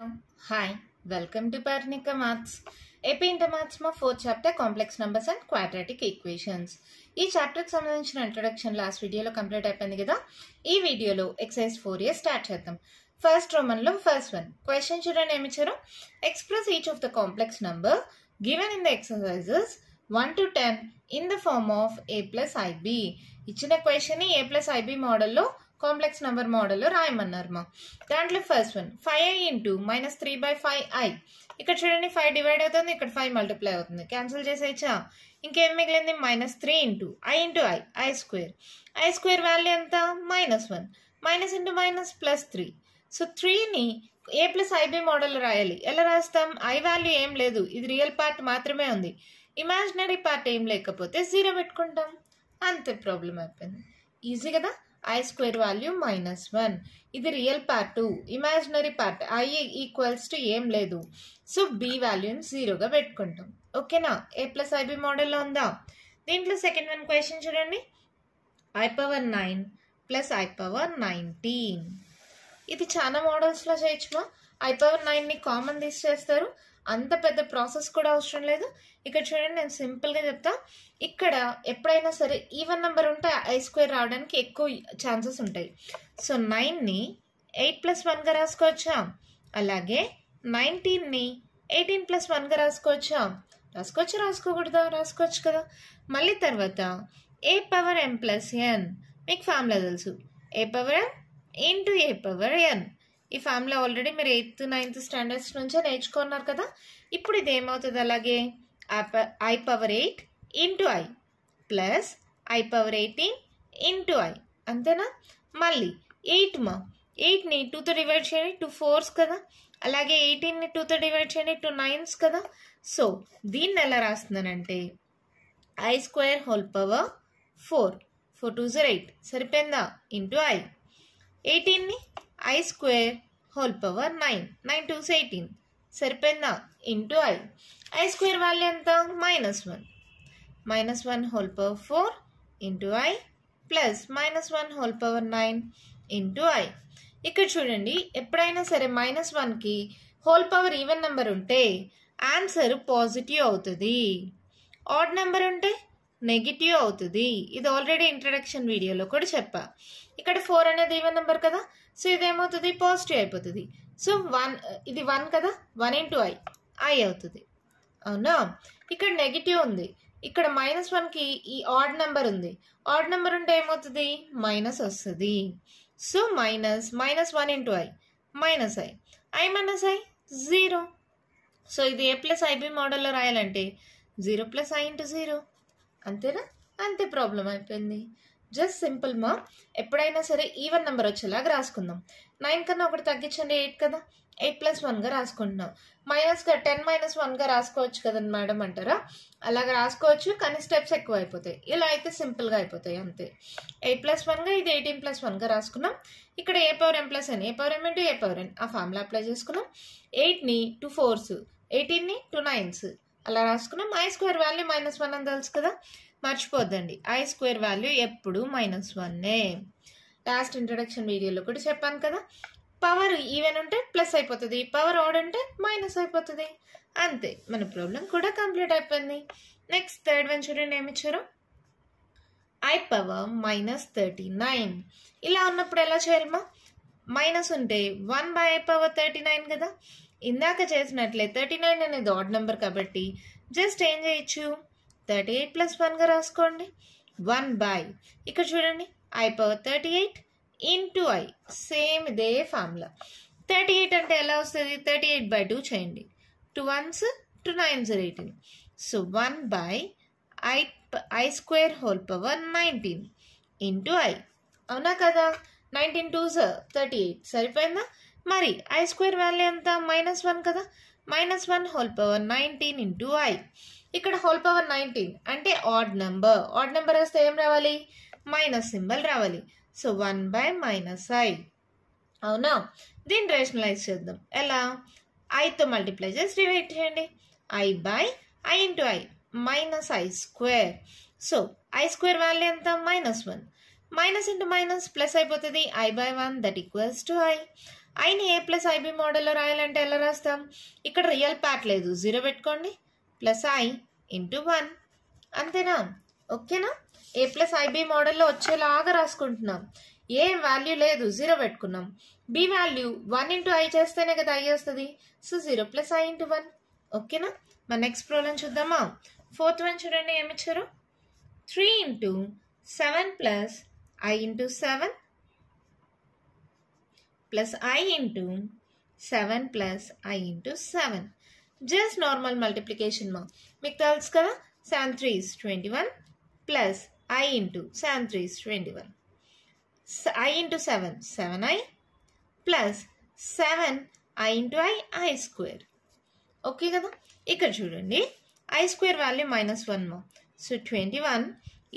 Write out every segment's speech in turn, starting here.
Hi, welcome to Parnika Maths. AP Inter Maths మా 4th chapter Complex Numbers and Quadratic Equations. ఈ చాప్టర్కి సంబంధించిన introduction last వీడియోలో complete అయిపోయింది కదా. ఈ వీడియోలో ఎక్సర్సైజ్ 4A స్టార్ట్ చేద్దాం. ఫస్ట్ రోమన్లో ఫస్ట్ వన్ క్వశ్చన్ చూడండి ఏమి ఇచ్చారు. Express each of the complex number given in the exercises 1 to 10 in the form of a plus ib. ఇచ్చిన క్వశ్చన్ a plus ib మోడల్లో కాంప్లెక్స్ నంబర్ మోడల్లో రాయమన్నారు మా. దాంట్లో first one 5i into -3/5i. ఇక్కడ చూడండి 5 డివైడ్ అవుతుంది, ఇక్కడ 5 మల్టిప్లై అవుతుంది, క్యాన్సిల్ చేసేయచ్చా. ఇంకేం మిగిలింది -3 into i square. I square value ఎంత -1, మైనస్ ఇంటూ మైనస్ +3. సో 3ని a plus ib మోడల్ రాయాలి. ఎలా రాస్తాం? i వాల్యూ ఏం లేదు, ఇది రియల్ పార్ట్ మాత్రమే ఉంది. ఇమాజినరీ పార్ట్ ఏం లేకపోతే 0 పెట్టుకుంటాం, అంతే. ప్రాబ్లం అయిపోయింది. ఈజీ కదా. ఐ స్క్వేర్ వాల్యూ -1, ఇది real part, imaginary part i equals to ఏం లేదు. సో b వాల్యూని 0గా పెట్టుకుంటాం. ఓకేనా? a plus ib మోడల్లో ఉందా? దీంట్లో సెకండ్ వన్ క్వశ్చన్ చూడండి. i⁻9 + i⁻19. ఇది చాలా మోడల్స్లో చేయొచ్చుమా. i⁻9ని కామన్ తీసేస్తారు, అంత పెద్ద ప్రాసెస్ కూడా అవసరం లేదు. ఇక్కడ చూడండి, నేను సింపుల్గా చెప్తా. ఇక్కడ ఎప్పుడైనా సరే ఈవెన్ నెంబర్ ఉంటే ఐ స్క్వేర్ రావడానికి ఎక్కువ ఛాన్సెస్ ఉంటాయి. సో 9ని 8 + 1గా రాసుకోవచ్చా? అలాగే 19ని 18 + 1గా రాసుకోవచ్చా? రాసుకోకూడదా? రాసుకోవచ్చు కదా. మళ్ళీ తర్వాత a⁻m + n. మీకు ఫార్ములా తెలుసు, a⁻m ఇంటూ a⁻n. ఈ ఫార్ములా ఆల్రెడీ మీరు 8th 9th స్టాండర్డ్స్ నుంచే నేర్చుకున్నారు కదా. ఇప్పుడు ఇది ఏమవుతుంది? అలాగే i⁻8 into i plus i⁻18 into i, అంతేనా. మళ్ళీ 8ని 2తో డివైడ్ చేయండి, 2 4s కదా. అలాగే 18ని 2తో డివైడ్ చేయండి, 2 9s కదా. సో దీన్ని ఎలా రాస్తున్నానంటే i square whole power 4, 4 2s 8 సరిపోయిందా, into i. 18ని i square whole power 9, 9 2s 18 సరిపోయిందా, into i. i square value ఎంత? -1, -1 whole power 4 into i plus -1 whole power 9 into i. ఇక్కడ చూడండి, ఎప్పుడైనా సరే -1కి హోల్ పవర్ ఈవెన్ నెంబర్ ఉంటే ఆన్సర్ పాజిటివ్ అవుతుంది, ఆడ్ నెంబర్ ఉంటే నెగిటివ్ అవుతుంది. ఇది ఆల్రెడీ ఇంట్రడక్షన్ వీడియోలో కూడా చెప్పా. ఇక్కడ 4 అనేది ఈవెన్ నెంబర్ కదా, సో ఇదేమవుతుంది? పాజిటివ్ అయిపోతుంది. సో 1, ఇది 1 కదా, 1 ఇంటూ i అవుతుంది, అవునా. ఇక్కడ నెగిటివ్ ఉంది, ఇక్కడ -1కి ఈ ఆడ్ నెంబర్ ఉంది. ఆడ్ నెంబర్ ఉంటే ఏమవుతుంది? మైనస్ వస్తుంది. So -1 into i i minus i 0. So ఇది a plus ib మోడల్లో రాయాలంటే 0 + i ఇంటూ 0, అంతేనా. అంతే, ప్రాబ్లం అయిపోయింది. జస్ట్ సింపుల్ మా. ఎప్పుడైనా సరే ఈవెన్ నెంబర్ వచ్చేలాగా రాసుకుందాం. 9 కన్నా ఒకటి తగ్గించండి, 8 కదా, 8 + 1గా రాసుకుంటున్నాం. మైనస్గా 10 - 1గా రాసుకోవచ్చు కదా మేడం అంటారా? అలాగా రాసుకోవచ్చు, కానీ స్టెప్స్ ఎక్కువ అయిపోతాయి. ఇలా అయితే సింపుల్గా అయిపోతాయి, అంతే. 8 + 1గా ఇది 18 + 1గా రాసుకున్నాం. ఇక్కడ a⁻m + n, a⁻m into a⁻n, ఆ ఫార్ములా అప్లై చేసుకున్నాం. 8ని 2 4s, 18ని 2 9s అలా రాసుకున్నాం. i స్క్వేర్ వాల్యూ -1 అని తెలుసు కదా, మర్చిపోద్దండి. i స్క్వేర్ వాల్యూ ఎప్పుడు -1. లాస్ట్ ఇంట్రొడక్షన్ వీడియోలో కూడా చెప్పాను కదా. పవర్ ఈవెన్ ఉంటే ప్లస్ అయిపోతుంది, పవర్ ఆడ్ ఉంటే మైనస్ అయిపోతుంది, అంతే. మన ప్రాబ్లం కూడా కంప్లీట్ అయిపోయింది. నెక్స్ట్ థర్డ్ వన్ చూడండి ఏమి ఇచ్చారు. i⁻−39. ఇలా ఉన్నప్పుడు ఎలా చేయాలమ్మా? మైనస్ ఉంటే 1/i⁻39 కదా. ఇందాక చేసినట్లే 39 అనేది ఆడ్ నెంబర్ కాబట్టి జస్ట్ ఏం చేయొచ్చు, 38 + 1గా రాసుకోండి. 1/, ఇక్కడ చూడండి i⁻38 ఇంటూ i, సేమ్ ఇదే ఫార్ములా. 38 అంటే ఎలా వస్తుంది? 38/2 చేయండి, 2 1s 2 9s 18. So 1/i square whole power 19 into i, అవునా కదా. 19 2s 38 సరిపోయిందా. మరి i స్క్వేర్ వాల్యూ ఎంత? -1 కదా, -1 హోల్ పవర్ 19 ఇంటూ i. ఇక్కడ హోల్ పవర్ 19 అంటే ఆడ్ నెంబర్, ఆడ్ నెంబర్ వస్తే ఏం రావాలి? మైనస్ సింబల్ రావాలి. సో 1/-i, అవునా. దీన్ని రేషనలైజ్ చేద్దాం. ఎలా? iతో మల్టిప్లై చేసి డివైడ్ చేయండి. i/i into i -i square. So i square value ఎంత? -1, మైనస్ ఇంటూ మైనస్ ప్లస్ అయిపోతుంది, i/1 that equals to i. ఐని ఏ ప్లస్ ఐబి మోడల్లో రాయాలంటే ఎలా రాస్తాం? ఇక్కడ రియల్ పార్ట్ లేదు, 0 పెట్టుకోండి, ప్లస్ ఐ ఇంటూ 1 అంతేనా? ఓకేనా? ఏ ప్లస్ ఐబి మోడల్లో వచ్చేలాగా రాసుకుంటున్నాం. ఏ వాల్యూ లేదు, 0 పెట్టుకున్నాం. బి వాల్యూ 1 ఇంటూ ఐ చేస్తేనే కదా ఐ వస్తుంది. So 0 plus i into 1. ఓకేనా? మన నెక్స్ట్ ప్రాబ్లం చూద్దామా? 4th వన్ చూడండి, ఏమి ఇచ్చారు? 3 into 7 plus i into 7 plus i into 7 plus i into 7. Just normal multiplication మా. మీకు తెలుసు కదా, 7 3s 21 plus i into 7 3s 21. I into 7 7i plus 7i into I square. Okay కదా? ఇక్కడ చూడండి, ఐ స్క్వేర్ వాల్యూ -1 మా. సో 21,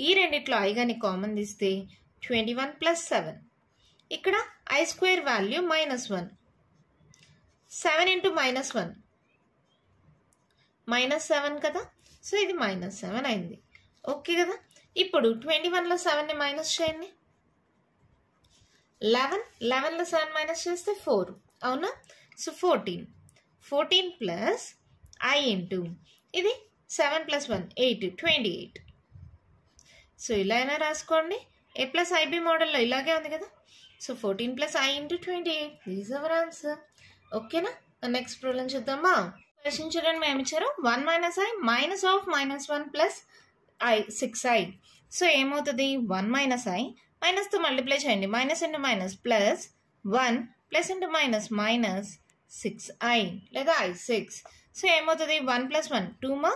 ఈ రెండిట్లో ఐ కానీ కామన్ తీస్తే 21 ప్లస్ 7. ఇక్కడ ఐ స్క్వేర్ వాల్యూ -1, 7 ఇంటూ -1 -7 కదా. సో ఇది -7 అయింది. ఓకే కదా? ఇప్పుడు 21లో 7ని మైనస్ చేయండి. 11లో 7 మైనస్ చేస్తే 4 అవునా? సో 14 ప్లస్ ఐ ఇంటూ ఇది 7 ప్లస్ 1 8 28. సో ఇలా అయినా రాసుకోండి. ఏ ప్లస్ ఐబి మోడల్లో ఇలాగే ఉంది కదా. So 14 plus i into 28, this our answer. ఓకేనా? నెక్స్ట్ ప్రాబ్లం చూద్దామా? క్వశ్చన్ చూడండి, మేము ఇచ్చారు 1 minus I minus of -1 plus I 6i. So ఏమవుతుంది? 1 మైనస్ ఐ మైనస్తో మల్టిప్లై చేయండి, minus into minus plus 1 plus into minus -6i లేదా i6. సో ఏమవుతుంది? 1 plus 1 2 మా.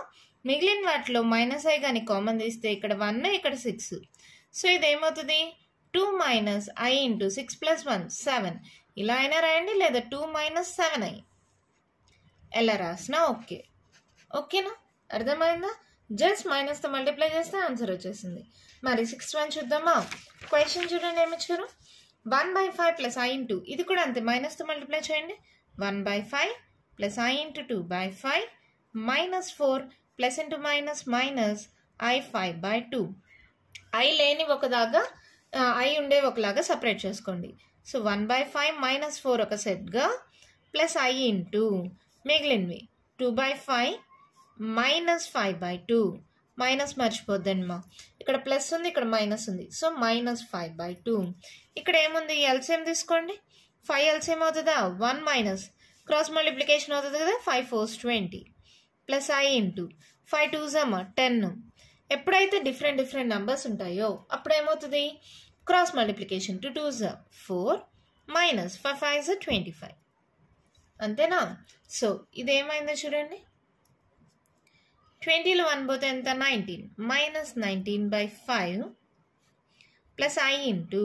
మిగిలిన వాటిలో మైనస్ ఐ కానీ కామన్ తీస్తే ఇక్కడ 1 ఇక్కడ 6. సో ఇది ఏమవుతుంది? 2 మైనస్ ఐ ఇంటూ 6 ప్లస్ 1 7. ఇలా అయినా రాయండి, లేదా 2 మైనస్ 7i ఎలా రాసినా ఓకే. ఓకేనా? అర్థమైందా? జస్ట్ మైనస్తో మల్టిప్లై చేస్తే ఆన్సర్ వచ్చేసింది. మరి 6th వన్ చూద్దామా? క్వశ్చన్ చూడండి, ఏమి ఇచ్చారు? 1/5 ప్లస్ ఐ ఇంటూ, ఇది కూడా అంతే, మైనస్తో మల్టిప్లై చేయండి. 1/5 plus i into 2/5 -4 plus into minus I 5/2. I లేని ఒకలాగా, ఐ ఉండేవి ఒకలాగా సపరేట్ చేసుకోండి. సో 1/5 -4 ఒక సెట్గా, ప్లస్ ఐ ఇంటూ మిగిలినవి 2/5 -5/2. మైనస్ మర్చిపోద్దండి మా, ఇక్కడ ప్లస్ ఉంది, ఇక్కడ మైనస్ ఉంది. సో -5/2. ఇక్కడ ఏముంది? ఎల్సిఎం తీసుకోండి. 5 ఎల్సిఎం అవుతుందా? 1 మైనస్ క్రాస్ మల్టిప్లికేషన్ అవుతుంది కదా, 5 4s 20 plus i into 5 2s 10. ఎప్పుడైతే డిఫరెంట్ నెంబర్స్ ఉంటాయో అప్పుడు ఏమవుతుంది? Cross multiplication 2 2s 4 minus 5 5s 25. అంతేనా? సో ఇది ఏమైందో చూడండి, 20లో 1 పోతే ఎంత? 19 మైనస్ 19/5 ప్లస్ ఐ ఇంటూ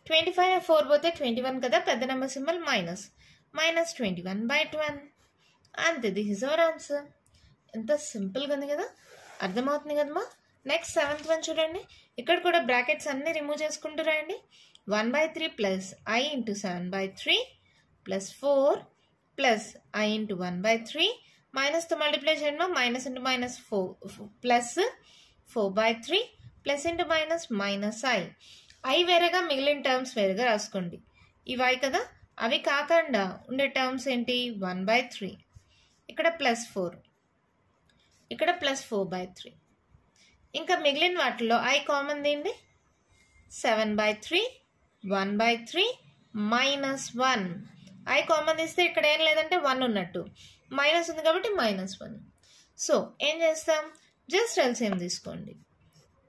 25 4 పోతే 21 కదా, పెద్ద నెంబర్ సింబల్ మైనస్ 21/12. అంతే, దిస్ ఇస్ అవర్ ఆన్సర్. ఎంత సింపుల్గా ఉంది కదా, అర్థమవుతుంది కదమ్మా. నెక్స్ట్ 7th వన్ చూడండి, ఇక్కడ కూడా బ్రాకెట్స్ అన్ని రిమూవ్ చేసుకుంటూ రాయండి. 1/3 plus i into 7/3 plus 4 plus i into 1/3 మైనస్తో మల్టిప్లై చేయండి. Minus into minus 4 plus 4/3 plus into minus i వేరేగా, మిగిలిన టర్మ్స్ వేరేగా రాసుకోండి. ఇవి ఐ కదా, అవి కాకుండా ఉండే టర్మ్స్ ఏంటి? 1/3, ఇక్కడ ప్లస్ 4, ఇక్కడ ప్లస్ 4/3. ఇంకా మిగిలిన వాటిలో ఐ కామన్ తీయండి. 7/3 1/3 -1. ఐ కామన్ తీస్తే ఇక్కడ ఏం లేదంటే 1 ఉన్నట్టు, మైనస్ ఉంది కాబట్టి -1. సో ఏం చేస్తాం? జస్ట్ ఎల్సిఎం తీసుకోండి.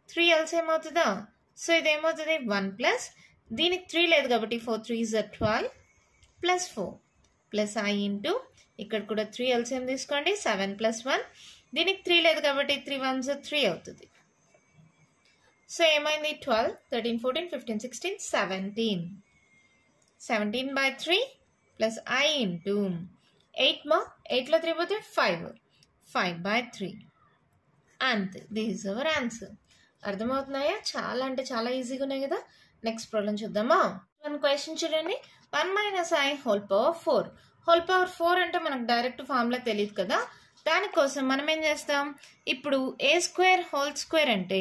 3 ఎల్సిఎం అవుతుందా? సో ఇదేమవుతుంది? 1 ప్లస్, దీనికి 3 లేదు కాబట్టి 4 3s 12 plus 4 plus i into, ఇక్కడ కూడా 3 ఎల్సిఎం తీసుకోండి. 7 ప్లస్ 1, దీనికి 3 లేదు కాబట్టి 3 1s 3 అవుతుంది. సో ఏమైంది? 12 13 14 15 16 17. 17/3 ప్లస్ ఐ ఇంటూ 8 మా, 8లో 3 పోతే 5/3. అంతే, దిస్ ఇస్ అవర్ ఆన్సర్. అర్థమవుతున్నాయా? చాలా అంటే చాలా ఈజీగా ఉన్నాయి కదా. నెక్స్ట్ ప్రాబ్లం చూద్దామా? మన క్వశ్చన్ చూడండి, 1 minus i whole power 4. Whole power 4 అంటే మనకు డైరెక్ట్ ఫార్ములా తెలియదు కదా, దానికోసం మనం ఏం చేస్తాం? ఇప్పుడు ఏ స్క్వేర్ హోల్ స్క్వేర్ అంటే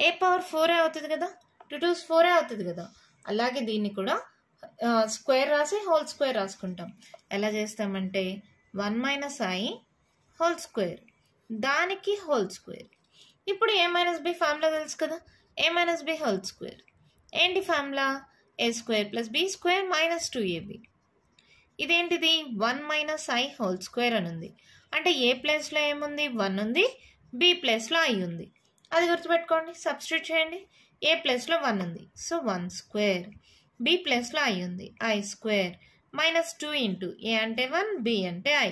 ఏ పవర్ 4 అవుతుంది కదా, 2 2s 4 అవుతుంది కదా. అలాగే దీన్ని కూడా స్క్వేర్ రాసి హోల్ స్క్వేర్ రాసుకుంటాం. ఎలా చేస్తామంటే 1 మైనస్ ఐ హోల్ స్క్వేర్, దానికి హోల్ స్క్వేర్. ఇప్పుడు ఏ మైనస్ బి ఫార్ములా తెలుసు కదా, a minus b whole square. ఏంటి formula? A square plus b square minus 2ab. ఇదేంటిది? 1 మైనస్ ఐ హోల్ స్క్వేర్ అని ఉంది. అంటే ఏ ప్లేస్లో ఏముంది? 1 ఉంది, బి ప్లేస్లో ఐ ఉంది. అది గుర్తుపెట్టుకోండి, సబ్స్టిట్యూట్ చేయండి. ఏ ప్లేస్లో 1 ఉంది, సో 1 స్క్వేర్. బి ప్లేస్లో ఐ ఉంది, I square minus 2 into a అంటే 1, బి అంటే ఐ.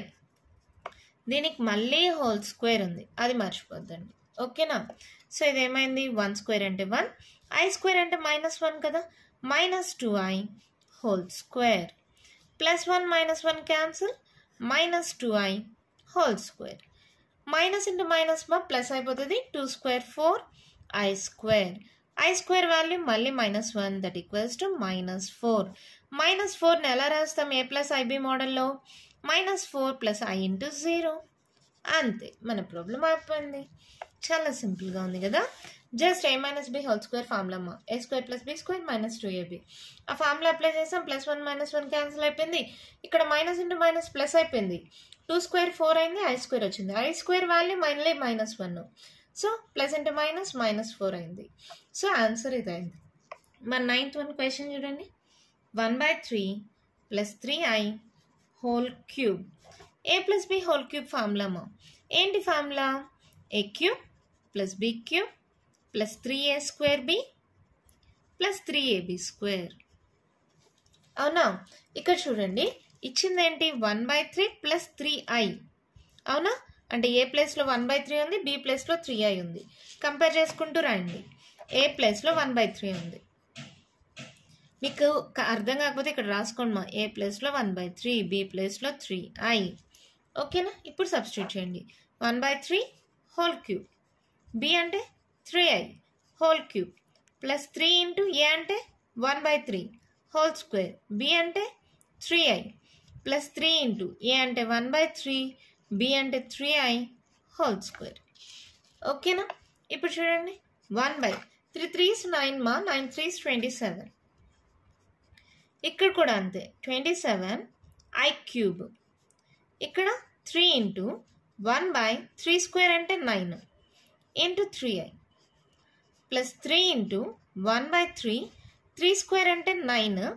దీనికి మళ్ళీ హోల్ స్క్వేర్ ఉంది, అది మర్చిపోద్దండి. ఓకేనా? సో ఇదేమైంది? 1 స్క్వేర్ అంటే 1, ఐ స్క్వేర్ అంటే -1 కదా, minus 2i whole square plus 1 minus 1 cancel, minus 2i whole square. Minus into minus మా ప్లస్ అయిపోతుంది, 2 square 4 I square. I square value మళ్ళీ -1, దట్ ఈక్వల్స్ టు -4. -4ని ఎలా రాస్తాం ఏ ప్లస్ ఐబి మోడల్లో? -4 ప్లస్ ఐ ఇంటూ 0. అంతే, మన ప్రాబ్లం అయిపోయింది. చాలా సింపుల్గా ఉంది కదా. Just a minus b whole square formula అమ్మా, a square plus b square minus 2ab. ఆ ఫార్ములా అప్లై చేసాం, ప్లస్ 1 మైనస్ 1 క్యాన్సిల్ అయిపోయింది. ఇక్కడ మైనస్ ఇంటూ మైనస్ ప్లస్ అయిపోయింది, 2 స్క్వేర్ 4 అయింది, ఐ స్క్వేర్ వచ్చింది. ఐ స్క్వేర్ వాల్యూ మళ్ళీ -1, సో ప్లస్ ఇంటూ మైనస్ -4 అయింది. సో ఆన్సర్ ఇది అయింది. మరి 9th వన్ క్వశ్చన్ చూడండి. 1/3 plus 3i whole cube. A plus b whole cube formula అమ్మా. ఏంటి formula? A cube plus b cube plus 3a square b plus 3ab square. అవునా? ఇక్కడ చూడండి, ఇచ్చింది ఏంటి? 1/3 ప్లస్ 3i. అవునా? అంటే ఏ ప్లేస్లో 1/3 ఉంది, బి ప్లేస్లో 3i ఉంది. కంపేర్ చేసుకుంటూ రండి. ఏ ప్లేస్లో 1/3 ఉంది. మీకు అర్థం కాకపోతే ఇక్కడ రాసుకోండి మా, ఏ ప్లేస్లో 1/3, బి ప్లేస్లో 3i. ఓకేనా? ఇప్పుడు సబ్స్టిట్యూట్ చేయండి. 1/3 హోల్ క్యూబ్, బి అంటే 3i whole cube plus 3 into a అంటే 1/3 హోల్ స్క్వేర్, బి అంటే 3i ప్లస్ 3 ఇంటూ ఏ అంటే 1/3, బి అంటే 3i హోల్ స్క్వేర్. ఓకేనా? ఇప్పుడు చూడండి, 1/3 3's 9 మా, 9 3's 27. ఇక్కడ కూడా అంతే, 27 ఐ క్యూబ్. ఇక్కడ 3 ఇంటూ 1/3 స్క్వేర్ అంటే 9 into 3i plus 3 into 1/3 3 square అంటే 9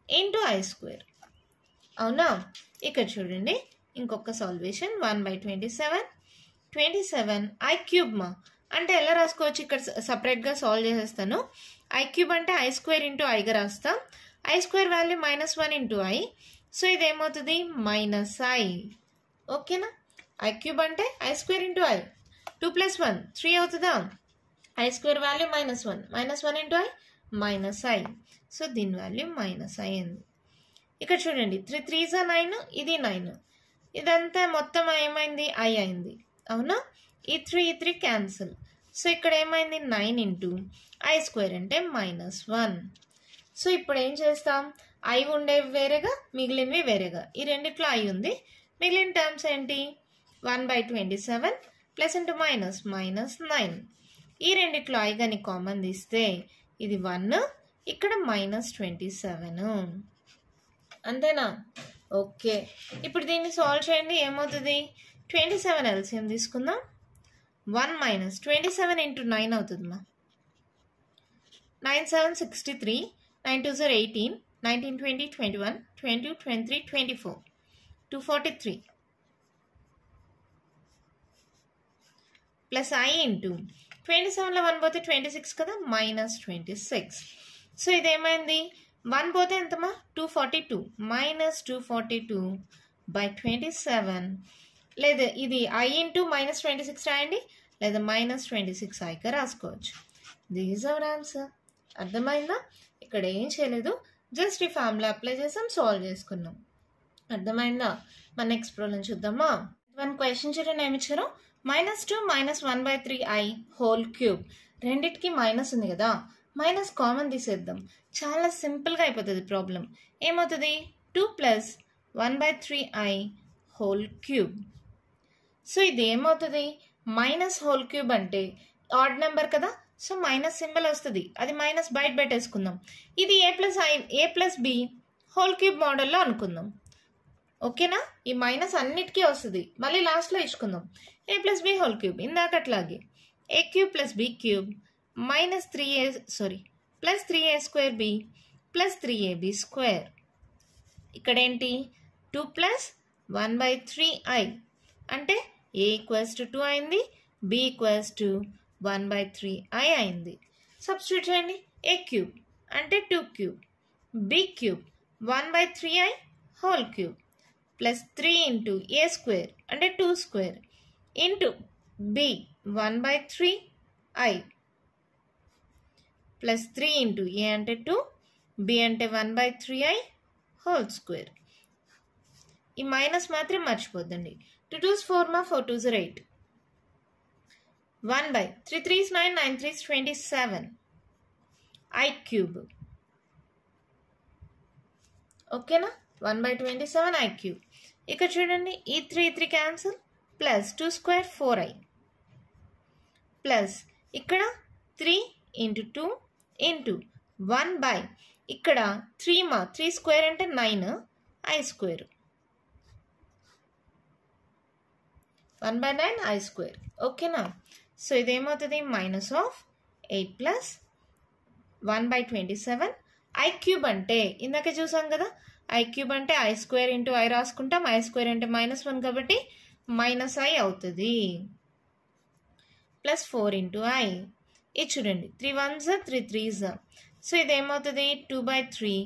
ఇంటూ ఐ స్క్వేర్. అవునా? ఇక్కడ చూడండి ఇంకొక సాల్వేషన్. 1/27 ఐ క్యూబ్ మా, అంటే ఎలా రాసుకోవచ్చు? ఇక్కడ సపరేట్గా సాల్వ్ చేసేస్తాను. ఐ క్యూబ్ అంటే ఐ స్క్వేర్ ఇంటూ ఐగా రాస్తాం. I square value -1 into I, so ఇది ఏమవుతుంది? -i. ఓకేనా? ఐ క్యూబ్ అంటే ఐ స్క్వేర్ ఇంటూ ఐ, 2 + 1 3 అవుతుందా? I square value -1 into I -i. So దీని వాల్యూ -i అయింది. ఇక్కడ చూడండి, 3 3's 9, ఇది 9. ఇదంతా మొత్తం ఏమైంది? ఐ అయింది. అవునా? ఈ 3 క్యాన్సిల్. సో ఇక్కడ ఏమైంది? 9 ఇంటూ ఐ స్క్వేర్ అంటే -1. సో ఇప్పుడు ఏం చేస్తాం? ఐ ఉండేవి వేరేగా, మిగిలినవి వేరేగా. ఈ రెండిట్లో ఐ ఉంది, మిగిలిన టర్మ్స్ ఏంటి? 1/27 ప్లస్ ఇంటూ మైనస్ -9. ఈ రెండిట్లో ఐ కానీ కామన్ తీస్తే ఇది 1, ఇక్కడ -27. అంతేనా? ఓకే, ఇప్పుడు దీన్ని సాల్వ్ చేయండి. ఏమవుతుంది? 27 ఎల్సిఎం తీసుకుందాం. 1 - 27 ఇంటూ 9 అవుతుంది మా. 9 7 63, 9 2 18, 19 20 21, 22 23 24, 243 ప్లస్ ఐ ఇంటూ 27లో 1 పోతే 26 కదా, -26. సో ఇదేమైంది? 1 పోతే ఎంతమా? 242, -242/27. లేదా ఇది ఐ ఇంటూ -26 రాయండి, లేదా -26 ఐగా రాసుకోవచ్చు. This our answer. అర్థమైందా? ఇక్కడ ఏం చేయలేదు, జస్ట్ ఈ ఫార్ములా అప్లై చేసాం, సాల్వ్ చేసుకున్నాం. అర్థమైందా? మన నెక్స్ట్ ప్రాబ్లం చూద్దామా. 1 క్వశ్చన్ చూడండి, ఏమి ఇచ్చారు? -2 -1/3i హోల్ క్యూబ్. రెండిటికి మైనస్ ఉంది కదా, మైనస్ కామన్ తీసేద్దాం. చాలా సింపుల్గా అయిపోతుంది ప్రాబ్లం. ఏమవుతుంది? 2 + 1/3i హోల్ క్యూబ్. సో ఇది ఏమవుతుంది? మైనస్ హోల్ క్యూబ్ అంటే ఆడ్ నెంబర్ కదా, సో మైనస్ సింబల్ వస్తుంది. అది మైనస్ బయట పెట్టేసుకుందాం. ఇది a + బి హోల్ క్యూబ్ మోడల్లో అనుకుందాం. ఓకేనా? ఈ మైనస్ అన్నిటికీ వస్తుంది. మళ్ళీ లాస్ట్లో ఇచ్చుకుందాం. a plus b whole cube ఇందాకట్లాగే a cube plus b cube minus plus 3a square b plus 3ab square. ఇక్కడేంటి 2 ప్లస్ 1/3i అంటే a ఈక్వల్స్ టు 2 అయింది, b ఈక్వల్స్ టు 1/3i అయింది. సబ్స్టిట్యూట్ చేయండి. a క్యూబ్ అంటే 2 cube, b cube 1/3i whole cube plus 3 into a square అంటే 2 square into b 1/3i plus 3 into a అంటే 2, b అంటే 1/3i whole square. ఈ minus మాత్రం మర్చిపోద్దండి. 2 2s 4 మా 4 2s 8 1/3 3s 9 9 3s 27 i cube. ఓకేనా? 1/27 i cube. ఇక్కడ చూడండి, ఈ 3 cancel plus 2 square 4i plus ఇక్కడ 3 ఇంటూ 2 ఇంటూ 1/, ఇక్కడ 3 స్క్వేర్ అంటే 9i స్క్వేర్ 1/9i స్క్వేర్. ఓకేనా? సో ఇదేమవుతుంది minus of 8 plus 1/27 i cube అంటే ఇందాక చూసాం కదా, i క్యూబ్ అంటే i స్క్వేర్ ఇంటూ i రాసుకుంటాం. i స్క్వేర్ అంటే -1 కాబట్టి -i అవుతుంది ప్లస్ 4 ఇంటూ i. ఇది చూడండి 3 1s 3 3s. So ఇదేమవుతుంది 2/3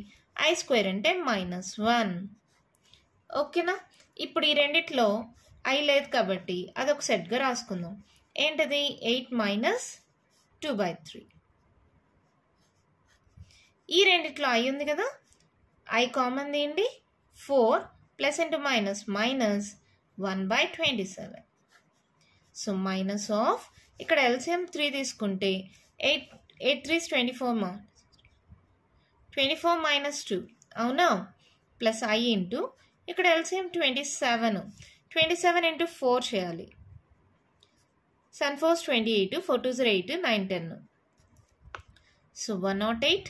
i square అంటే -1. ఓకేనా? ఇప్పుడు ఈ రెండిట్లో i లేదు కాబట్టి అదొక సెట్గా రాసుకుందాం. ఏంటది? 8 మైనస్ 2/3. ఈ రెండిట్లో i ఉంది కదా, i కామన్ తీయండి. 4 plus into minus minus 1/27. So minus of ఇక్కడ ఎల్సిఎం 3 తీసుకుంటే 8 3s 24 మైనస్ 2 అవునా, ప్లస్ i ఇంటూ ఇక్కడ ఎల్సిఎం 27 ఇంటూ 4 చేయాలి. 7 4s 28 4 2s 8 9 10. సో 108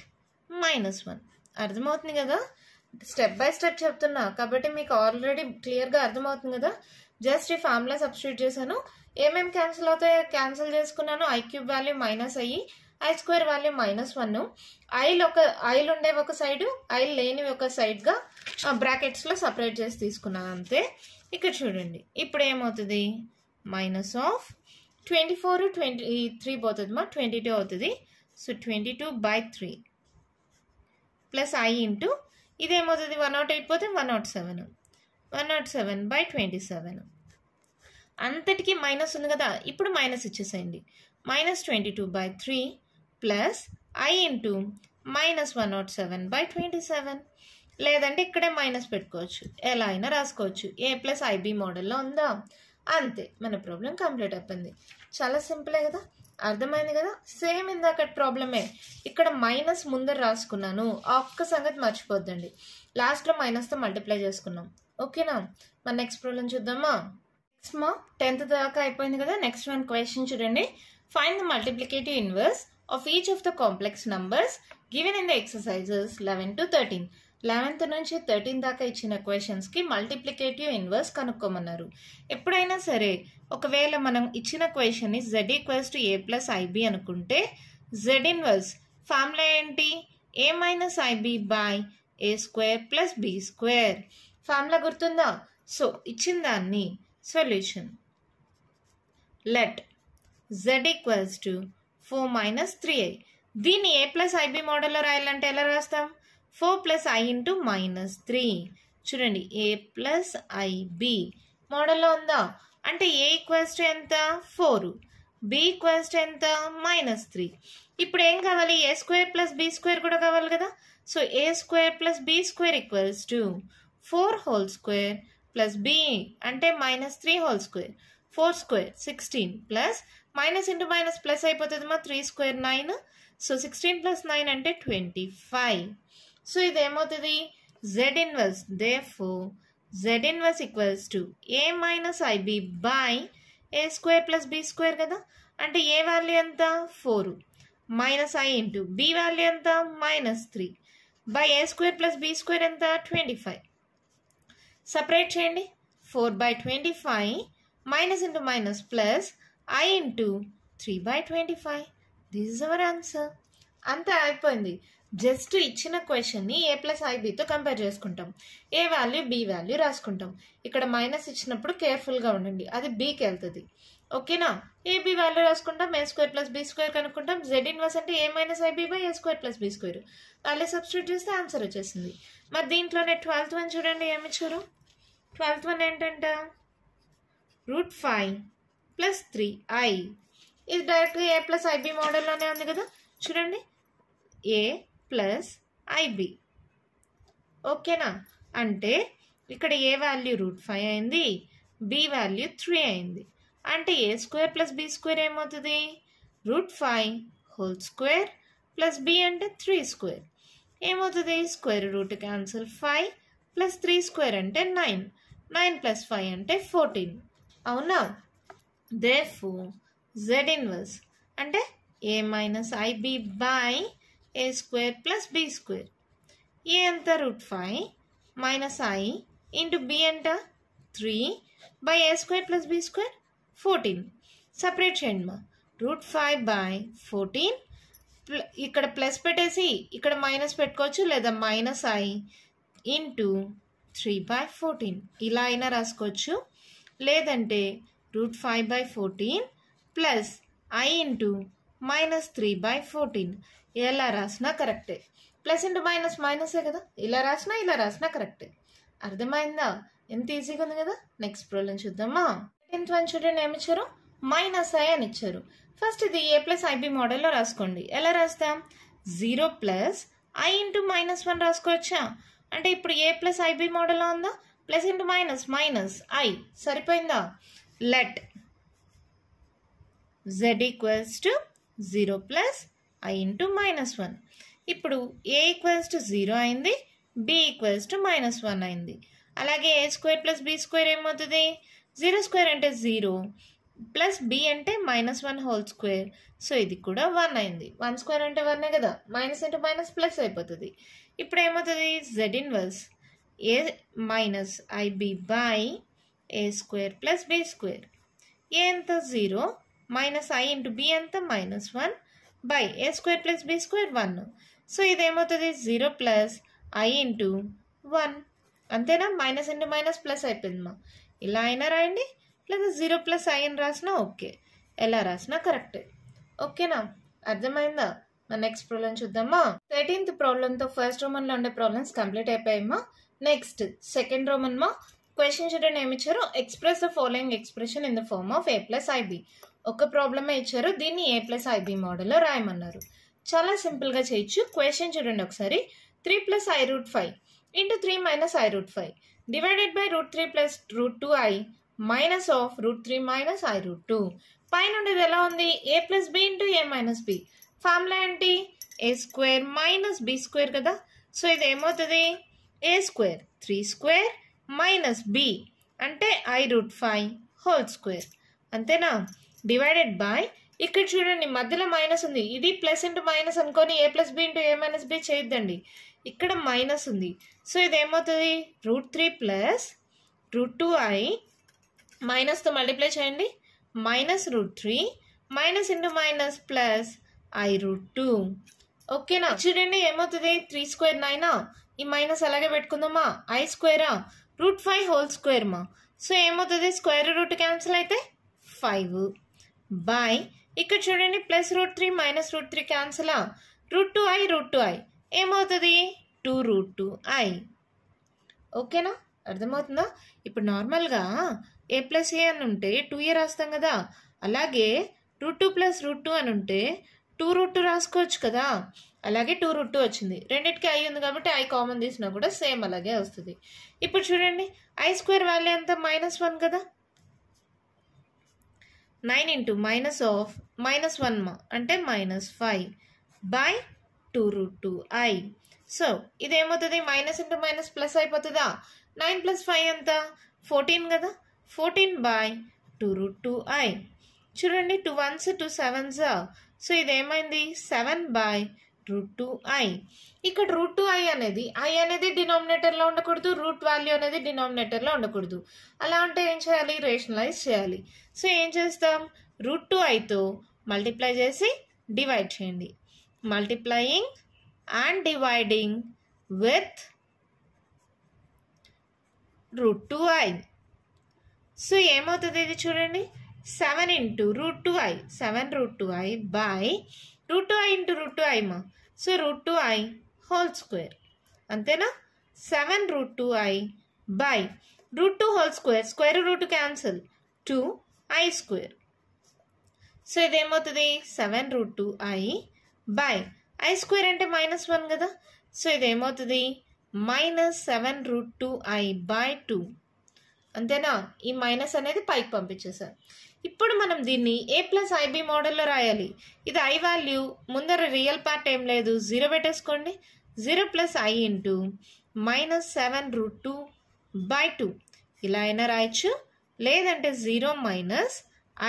-1. అర్థమవుతుంది కదా? స్టెప్ బై స్టెప్ చెప్తున్నా కాబట్టి మీకు ఆల్రెడీ క్లియర్గా అర్థమవుతుంది కదా. జస్ట్ ఈ ఫార్ములా సబ్స్టిట్యూట్ చేశాను. ఏమేమి క్యాన్సిల్ అవుతాయో క్యాన్సిల్ చేసుకున్నాను. i క్యూబ్ వాల్యూ మైనస్ అయ్యి i స్క్వేర్ వాల్యూ -1. ఐలు ఉండే ఒక సైడు, ఐ లేనివి ఒక సైడ్గా బ్రాకెట్స్లో సపరేట్ చేసి తీసుకున్నాను అంతే. ఇక్కడ చూడండి, ఇప్పుడు ఏమవుతుంది? మైనస్ ఆఫ్ 24 23 పోతుంది మా 22 అవుతుంది. సో 22/3 ప్లస్ i ఇంటూ ఇదేమవుతుంది? 108 పోతే 107 107/27. అంతటికి మైనస్ ఉంది కదా, ఇప్పుడు మైనస్ ఇచ్చేసేయండి. -22/3 ప్లస్ i ఇంటూ -107/27. లేదంటే ఇక్కడే మైనస్ పెట్టుకోవచ్చు, ఎలా అయినా రాసుకోవచ్చు. a ప్లస్ ib మోడల్లో ఉందా? అంతే, మన ప్రాబ్లం కంప్లీట్ అయిపోయింది. చాలా సింపులే కదా, అర్థమైంది కదా. సేమ్ ఇందాక ప్రాబ్లమే, ఇక్కడ మైనస్ ముందర రాసుకున్నాను. ఆ ఒక్క సంగతి మర్చిపోద్దండి, లాస్ట్లో మైనస్తో మల్టిప్లై చేసుకున్నాం. ఓకేనా? మన నెక్స్ట్ ప్రాబ్లం చూద్దామా? నెక్స్ట్ మా 10th దాకా అయిపోయింది కదా. నెక్స్ట్ వన్ క్వశ్చన్ చూడండి. Find the multiplicative inverse of each of the complex numbers given in the exercises 11 to 13. 11th నుంచి 13 దాకా ఇచ్చిన క్వశ్చన్స్కి మల్టిప్లికేటివ్ ఇన్వర్స్ కనుక్కోమన్నారు. ఎప్పుడైనా సరే ఒకవేళ మనం ఇచ్చిన క్వశ్చన్ని z equals to a plus ib అనుకుంటే z ఇన్వర్స్ ఫార్ములా ఏంటి? a minus ib by a square plus b square. Formula గుర్తుందా? సో ఇచ్చిన దాన్ని solution let z equals to 4 minus 3i. దీన్ని a ప్లస్ ib మోడల్లో రాయాలంటే ఎలా రాస్తాం? 4 ప్లస్ i ఇంటూ -3. చూడండి, a ప్లస్ ib మోడల్లో ఉందా? అంటే a ఈక్వల్స్ టు ఎంత? 4, b ఈక్వల్స్ టు ఎంత? -3. ఇప్పుడు ఏం కావాలి? a square plus b square కూడా కావాలి కదా. So a square plus b square equals to 4 whole square plus b అంటే -3 whole square 4 square 16 plus minus into minus plus అయిపోతుంది మా 3 స్క్వేర్ 9. సో 16 ప్లస్ 9 అంటే 25. సో ఇదేమవుతుంది? z inverse. Therefore z inverse equals to a minus ib by a square plus b square కదా. అంటే a value ఎంత? 4 minus i into b value ఎంత? -3 by a square plus b square ఎంత 25. Separate చేయండి. 4/25 minus into minus plus I into 3/25. This is our answer. అంతే అయిపోయింది. Just ఇచ్చిన క్వశ్చన్ని ఏ ప్లస్ ఐబితో కంపేర్ చేసుకుంటాం. ఏ వాల్యూ బి వాల్యూ రాసుకుంటాం. ఇక్కడ మైనస్ ఇచ్చినప్పుడు కేర్ఫుల్గా ఉండండి, అది బీకి వెళ్తుంది. ఓకేనా? ఏబి వాల్యూ రాసుకుంటాం. A square plus b square కనుక్కుంటాం. జెడ్ ఇన్వర్స్ అంటే a minus i b by a square plus b square. Value substitute చేస్తే ఆన్సర్ వచ్చేసింది. మరి దీంట్లోనే 12th వన్ చూడండి, ఏమి ఇచ్చారు. 12th వన్ ఏంటంట, √5 + 3i. ఇది డైరెక్ట్గా ఏ ప్లస్ ఐబి మోడల్లోనే ఉంది కదా. చూడండి, ఏ ప్లస్ ఐబి. ఓకేనా? అంటే ఇక్కడ ఏ వాల్యూ √5 అయింది, బి వాల్యూ 3 అయింది. అంటే ఏ స్క్వేర్ ప్లస్ బి స్క్వేర్ ఏమవుతుంది, √5² ప్లస్ బి అంటే 3 స్క్వేర్. ఏమవుతుంది, స్క్వేర్ రూట్ క్యాన్సిల్, 5 + 3 స్క్వేర్ అంటే 9, 9 + 5 అంటే 14. అవునా? దేర్ఫోర్ జెడ్ ఇన్వర్స్ అంటే a minus i b by a square plus b square. A ఎంత √5 మైనస్ ఐ ఇంటూ బి ఎంత 3 by a square plus b square 14. Separate చేయండి మా. √5/14 ఇక్కడ ప్లస్ పెట్టేసి ఇక్కడ మైనస్ పెట్టుకోవచ్చు, లేదా మైనస్ ఐ ఇంటూ 3/14 ఇలా అయినా రాసుకోవచ్చు. లేదంటే √5/14 ప్లస్ ఐ ఇంటూ -3/14 ఎలా రాసినా కరెక్టే. ప్లస్ ఇంటూ మైనస్ మైనసే కదా, ఇలా రాసినా కరెక్టే. అర్థమైందా? ఎంత ఈజీగా ఉంది కదా. నెక్స్ట్ ప్రాబ్లం చూద్దామా. 10th వన్ చూడండి, ఏమి ఇచ్చారు, -i అని ఇచ్చారు. ఫస్ట్ ఇది ఏ ప్లస్ ఐబి మోడల్లో రాసుకోండి. ఎలా రాస్తాం, 0 + i ఇంటూ -1 రాసుకోవచ్చా. అంటే ఇప్పుడు ఏ ప్లస్ ఐబి మోడల్లో ఉందా, plus into minus minus i, సరిపోయిందా. Let z = 0 + i into -1. ఇప్పుడు a = 0 అయింది, b = -1 అయింది. అలాగే ఏ స్క్వేర్ ప్లస్ బి స్క్వేర్ ఏమవుతుంది, 0² అంటే 0 ప్లస్ బి అంటే -1² సో ఇది కూడా 1 అయింది. 1² అంటే 1 కదా, మైనస్ ఇంటూ మైనస్ ప్లస్ అయిపోతుంది. ఇప్పుడు ఏమవుతుంది, z inverse a minus i b by a square plus b square. A ఎంత 0 మైనస్ ఐ ఇంటూ బి ఎంత -1 by a square plus b square 1. So ఇదేమవుతుంది, 0 + i ఇంటూ 1. అంతేనా, మైనస్ ఇంటూ మైనస్ ప్లస్ అయిపోయింది మా. ఇలా అయినా రాయండి, లేదా 0 + i అని రాసినా ఓకే, ఎలా రాసినా కరెక్టే. ఓకేనా? అర్థమైందా? మన నెక్స్ట్ ప్రాబ్లం చూద్దామా. 13th ప్రాబ్లంతో ఫస్ట్ రోమన్లో ఉండే ప్రాబ్లమ్స్ కంప్లీట్ అయిపోయామా. నెక్స్ట్ సెకండ్ రోమన్ మా. క్వశ్చన్ చూడండి, ఏమి ఇచ్చారు, express the following expression in the form of a plus i b. ఒక ప్రాబ్లమే ఇచ్చారు, దీన్ని ఏ ప్లస్ ఐబి మోడల్లో రాయమన్నారు. చాలా సింపుల్గా చేయొచ్చు. క్వశ్చన్ చూడండి ఒకసారి, 3 + i√5 into 3 - i√5 divided by √3 + √2i minus of √3 - i√2. పైన ఉండేది ఎలా ఉంది, a + b into a - b. Formula ఏంటి, a² - b² కదా. సో ఇది ఏమవుతుంది, a² 3² మైనస్ b అంటే i√5² అంతేనా. డివైడెడ్ బై ఇక్కడ చూడండి మధ్యలో మైనస్ ఉంది, ఇది ప్లస్ ఇంటూ మైనస్ అనుకొని a + b into a - b చేయొద్దండి, ఇక్కడ మైనస్ ఉంది. సో ఇది ఏమవుతుంది, √3 + √2i మైనస్తో మల్టిప్లై చేయండి, -√3 minus into minus plus i√2. ఓకేనా. చూడండి ఏమవుతుంది, 3² 9, ఈ మైనస్ అలాగే పెట్టుకుందామా, i² √5² మా. సో ఏమవుతుంది, స్క్వేర్ రూట్ క్యాన్సిల్ అయితే 5 బై ఇక్కడ చూడండి ప్లస్ √3 మైనస్ √3 క్యాన్సిల్, √2i ఏమవుతుంది, 2√2i. ఓకేనా, అర్థమవుతుందా. ఇప్పుడు నార్మల్గా a + a అని ఉంటే 2a రాస్తాం కదా, అలాగే √2 + √2 అని ఉంటే 2√2 రాసుకోవచ్చు కదా. అలాగే 2√2 వచ్చింది, రెండింటికి i ఉంది కాబట్టి i కామన్ తీసినా కూడా సేమ్ అలాగే వస్తుంది. ఇప్పుడు చూడండి i² వాల్యూ ఎంత, -1 కదా. 9 ఇంటూ మైనస్ ఆఫ్ -1 మా అంటే -5 బై 2√2i. సో ఇదేమవుతుంది, మైనస్ ఇంటూ మైనస్ ప్లస్ అయిపోతుందా. 9 + 5 ఎంత, 14 కదా, 14 బై 2√2i. చూడండి 2 1s 2 7s, so ఇదేమైంది 7 by root 2i. ఇక్కడ రూట్ 2i అనేది అనేది డినామినేటర్లో ఉండకూడదు, రూట్ వాల్యూ అనేది డినామినేటర్లో ఉండకూడదు. అలా ఉంటే ఏం చేయాలి? రేషనలైజ్ చేయాలి. సో ఏం చేస్తాం? రూట్ 2iతో మల్టిప్లై చేసి డివైడ్ చేయండి. Multiplying and dividing with root 2i. So ఏమవుతుంది ఇది చూడండి, 7 into root 2i, 7 root 2i by root 2i into root 2i మా. So root 2i whole square, అంతేనా? 7 root 2i by root 2 whole square, square root cancel, 2i square. So ఇదేమవుతుంది? 7 root 2i by i square అంటే -1 కదా. So ఇదేమవుతుంది? -7 root 2i by 2, అంతేనా? ఈ minus అనేది పైకి పంపించేసాం. ఇప్పుడు మనం దీన్ని a ప్లస్ ఐబి మోడల్లో రాయాలి. ఇది i వాల్యూ, ముందర రియల్ పార్ట్ ఏం లేదు, 0 పెట్టేసుకోండి. 0 plus i into -7 root 2 by 2 ఇలా అయినా రాయొచ్చు, లేదంటే 0 మైనస్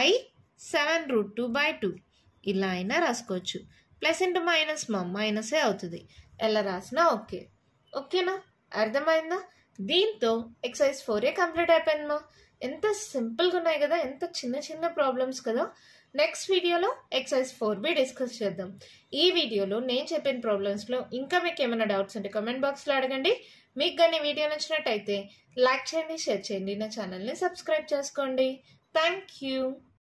i 7 రూట్ 2 బై 2 ఇలా అయినా రాసుకోవచ్చు. ప్లస్ ఇంటూ మైనస్ మా మైనసే అవుతుంది, ఎలా రాసినా ఓకే. ఓకేనా? అర్థమైందా? దీంతో ఎక్సర్సైజ్ 4A కంప్లీట్ అయిపోయిందమ్మా. ఎంత సింపుల్గా ఉన్నాయి కదా, ఎంత చిన్న చిన్న ప్రాబ్లమ్స్ కదా. నెక్స్ట్ వీడియోలో ఎక్సర్సైజ్ 4B డిస్కస్ చేద్దాం. ఈ వీడియోలో నేను చెప్పిన ప్రాబ్లమ్స్లో ఇంకా మీకు ఏమైనా డౌట్స్ ఉంటే కామెంట్ బాక్స్లో అడగండి. మీకు కానీ వీడియో నచ్చినట్టయితే లైక్ చేయండి, షేర్ చేయండి, నా ఛానల్ని సబ్స్క్రైబ్ చేసుకోండి. Thank you.